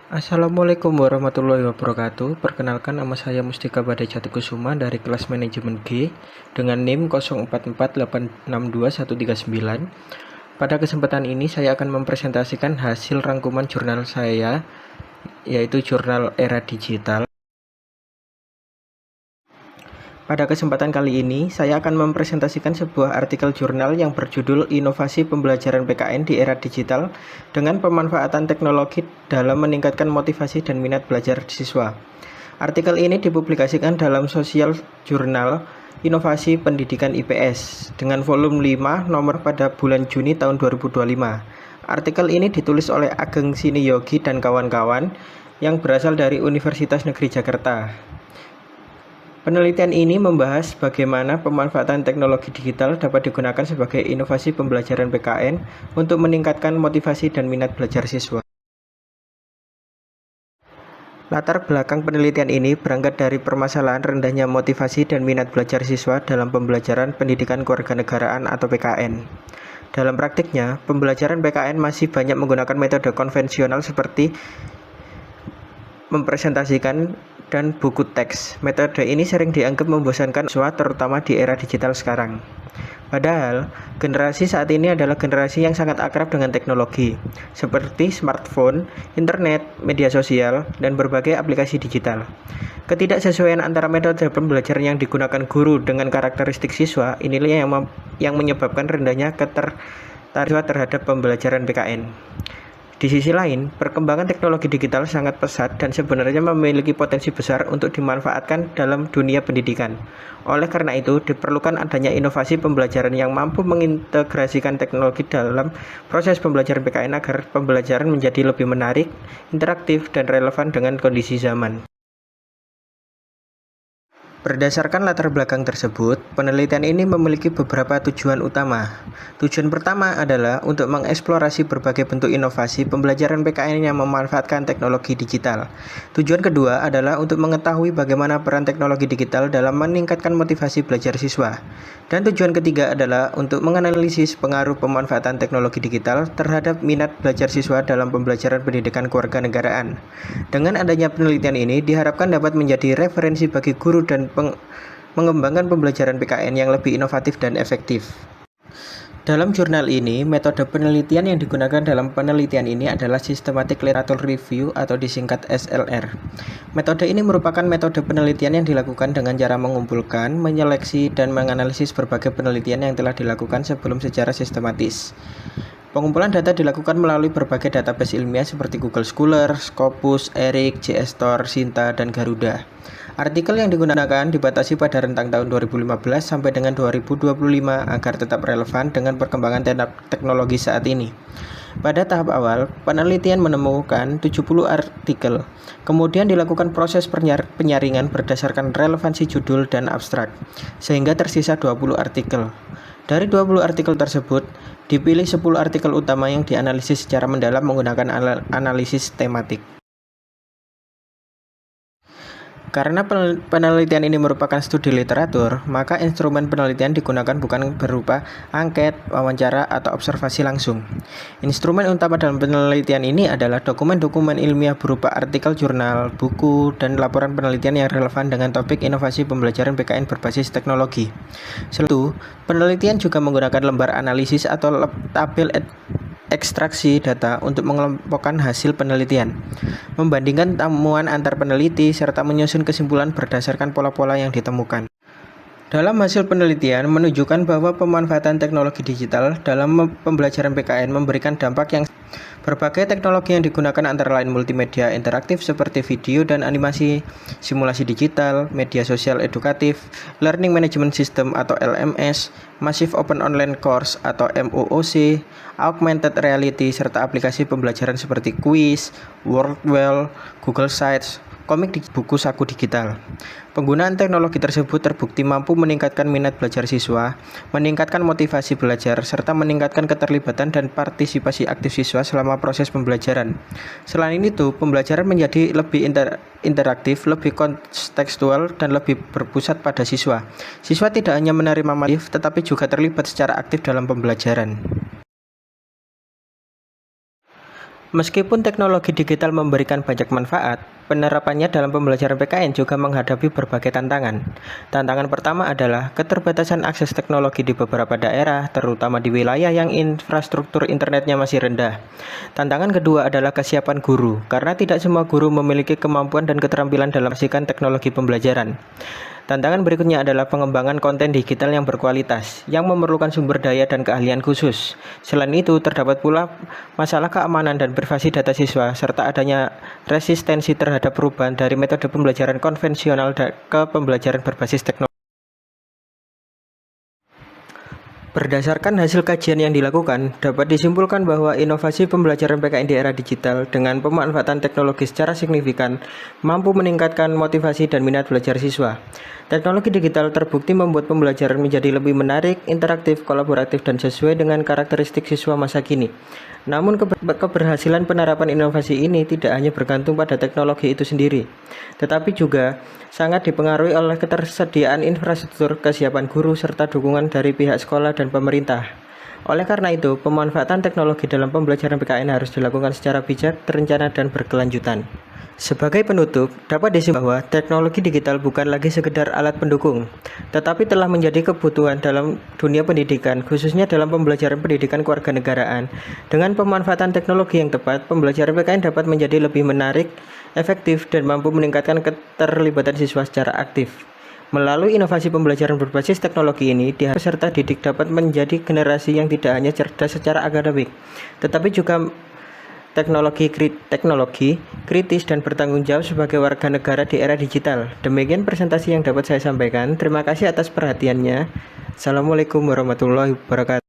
Assalamualaikum warahmatullahi wabarakatuh. Perkenalkan, nama saya Mustika Badai Jatikusuma dari kelas manajemen G dengan NIM 0448621139. Pada kesempatan ini saya akan mempresentasikan hasil rangkuman jurnal saya, yaitu jurnal Era Digital. Pada kesempatan kali ini, saya akan mempresentasikan sebuah artikel jurnal yang berjudul Inovasi Pembelajaran PKN di Era Digital dengan Pemanfaatan Teknologi dalam Meningkatkan Motivasi dan Minat Belajar Siswa. Artikel ini dipublikasikan dalam Sosial Jurnal Inovasi Pendidikan IPS dengan volume 5 nomor pada bulan Juni tahun 2025. Artikel ini ditulis oleh Ageng Siniyogi dan kawan-kawan yang berasal dari Universitas Negeri Jakarta. Penelitian ini membahas bagaimana pemanfaatan teknologi digital dapat digunakan sebagai inovasi pembelajaran PKN untuk meningkatkan motivasi dan minat belajar siswa. Latar belakang penelitian ini berangkat dari permasalahan rendahnya motivasi dan minat belajar siswa dalam pembelajaran pendidikan kewarganegaraan atau PKN. Dalam praktiknya, pembelajaran PKN masih banyak menggunakan metode konvensional seperti mempresentasikan dan buku teks. Metode ini sering dianggap membosankan siswa, terutama di era digital sekarang. Padahal, generasi saat ini adalah generasi yang sangat akrab dengan teknologi, seperti smartphone, internet, media sosial, dan berbagai aplikasi digital. Ketidaksesuaian antara metode pembelajaran yang digunakan guru dengan karakteristik siswa inilah yang menyebabkan rendahnya ketertarikan siswa terhadap pembelajaran PKN. Di sisi lain, perkembangan teknologi digital sangat pesat dan sebenarnya memiliki potensi besar untuk dimanfaatkan dalam dunia pendidikan. Oleh karena itu, diperlukan adanya inovasi pembelajaran yang mampu mengintegrasikan teknologi dalam proses pembelajaran PKN agar pembelajaran menjadi lebih menarik, interaktif, dan relevan dengan kondisi zaman. Berdasarkan latar belakang tersebut, penelitian ini memiliki beberapa tujuan utama. Tujuan pertama adalah untuk mengeksplorasi berbagai bentuk inovasi pembelajaran PKN yang memanfaatkan teknologi digital. Tujuan kedua adalah untuk mengetahui bagaimana peran teknologi digital dalam meningkatkan motivasi belajar siswa. Dan tujuan ketiga adalah untuk menganalisis pengaruh pemanfaatan teknologi digital terhadap minat belajar siswa dalam pembelajaran pendidikan kewarganegaraan. Dengan adanya penelitian ini diharapkan dapat menjadi referensi bagi guru dan mengembangkan pembelajaran PKN yang lebih inovatif dan efektif. Dalam jurnal ini, metode penelitian yang digunakan dalam penelitian ini adalah Systematic Literature Review atau disingkat SLR. Metode ini merupakan metode penelitian yang dilakukan dengan cara mengumpulkan, menyeleksi, dan menganalisis berbagai penelitian yang telah dilakukan sebelum secara sistematis. Pengumpulan data dilakukan melalui berbagai database ilmiah seperti Google Scholar, Scopus, ERIC, JSTOR, Sinta, dan Garuda. Artikel yang digunakan dibatasi pada rentang tahun 2015 sampai dengan 2025 agar tetap relevan dengan perkembangan teknologi saat ini. Pada tahap awal, penelitian menemukan 70 artikel. Kemudian dilakukan proses penyaringan berdasarkan relevansi judul dan abstrak, sehingga tersisa 20 artikel. Dari 20 artikel tersebut, dipilih 10 artikel utama yang dianalisis secara mendalam menggunakan analisis tematik. Karena penelitian ini merupakan studi literatur, maka instrumen penelitian digunakan bukan berupa angket, wawancara, atau observasi langsung. Instrumen utama dalam penelitian ini adalah dokumen-dokumen ilmiah berupa artikel jurnal, buku, dan laporan penelitian yang relevan dengan topik inovasi pembelajaran PKN berbasis teknologi. Selain itu, penelitian juga menggunakan lembar analisis atau tabel ekstraksi data untuk mengelompokkan hasil penelitian, membandingkan temuan antar peneliti, serta menyusun kesimpulan berdasarkan pola-pola yang ditemukan. Dalam hasil penelitian menunjukkan bahwa pemanfaatan teknologi digital dalam pembelajaran PKN memberikan dampak yang berbagai teknologi yang digunakan antara lain multimedia interaktif seperti video dan animasi, simulasi digital, media sosial edukatif, learning management system atau LMS, massive open online course atau MOOC, augmented reality, serta aplikasi pembelajaran seperti quiz, Wordwell, Google Sites, komik di buku saku digital. Penggunaan teknologi tersebut terbukti mampu meningkatkan minat belajar siswa, meningkatkan motivasi belajar, serta meningkatkan keterlibatan dan partisipasi aktif siswa selama proses pembelajaran. Selain itu, pembelajaran menjadi lebih interaktif, lebih kontekstual, dan lebih berpusat pada siswa. Siswa tidak hanya menerima materi, tetapi juga terlibat secara aktif dalam pembelajaran. Meskipun teknologi digital memberikan banyak manfaat, penerapannya dalam pembelajaran PKN juga menghadapi berbagai tantangan. Tantangan pertama adalah keterbatasan akses teknologi di beberapa daerah, terutama di wilayah yang infrastruktur internetnya masih rendah. Tantangan kedua adalah kesiapan guru, karena tidak semua guru memiliki kemampuan dan keterampilan dalam mengaplikasikan teknologi pembelajaran. Tantangan berikutnya adalah pengembangan konten digital yang berkualitas, yang memerlukan sumber daya dan keahlian khusus. Selain itu, terdapat pula masalah keamanan dan privasi data siswa, serta adanya resistensi terhadap perubahan dari metode pembelajaran konvensional ke pembelajaran berbasis teknologi. Berdasarkan hasil kajian yang dilakukan, dapat disimpulkan bahwa inovasi pembelajaran PKN di era digital dengan pemanfaatan teknologi secara signifikan mampu meningkatkan motivasi dan minat belajar siswa. Teknologi digital terbukti membuat pembelajaran menjadi lebih menarik, interaktif, kolaboratif, dan sesuai dengan karakteristik siswa masa kini. Namun keberhasilan penerapan inovasi ini tidak hanya bergantung pada teknologi itu sendiri, tetapi juga sangat dipengaruhi oleh ketersediaan infrastruktur, kesiapan guru, serta dukungan dari pihak sekolah dan pemerintah. Oleh karena itu, pemanfaatan teknologi dalam pembelajaran PKN harus dilakukan secara bijak, terencana, dan berkelanjutan. Sebagai penutup, dapat disimpulkan bahwa teknologi digital bukan lagi sekedar alat pendukung, tetapi telah menjadi kebutuhan dalam dunia pendidikan, khususnya dalam pembelajaran pendidikan kewarganegaraan. Dengan pemanfaatan teknologi yang tepat, pembelajaran PKN dapat menjadi lebih menarik, efektif, dan mampu meningkatkan keterlibatan siswa secara aktif. Melalui inovasi pembelajaran berbasis teknologi ini, peserta didik dapat menjadi generasi yang tidak hanya cerdas secara akademik, tetapi juga teknologi kritis dan bertanggung jawab sebagai warga negara di era digital. Demikian presentasi yang dapat saya sampaikan. Terima kasih atas perhatiannya. Assalamualaikum warahmatullahi wabarakatuh.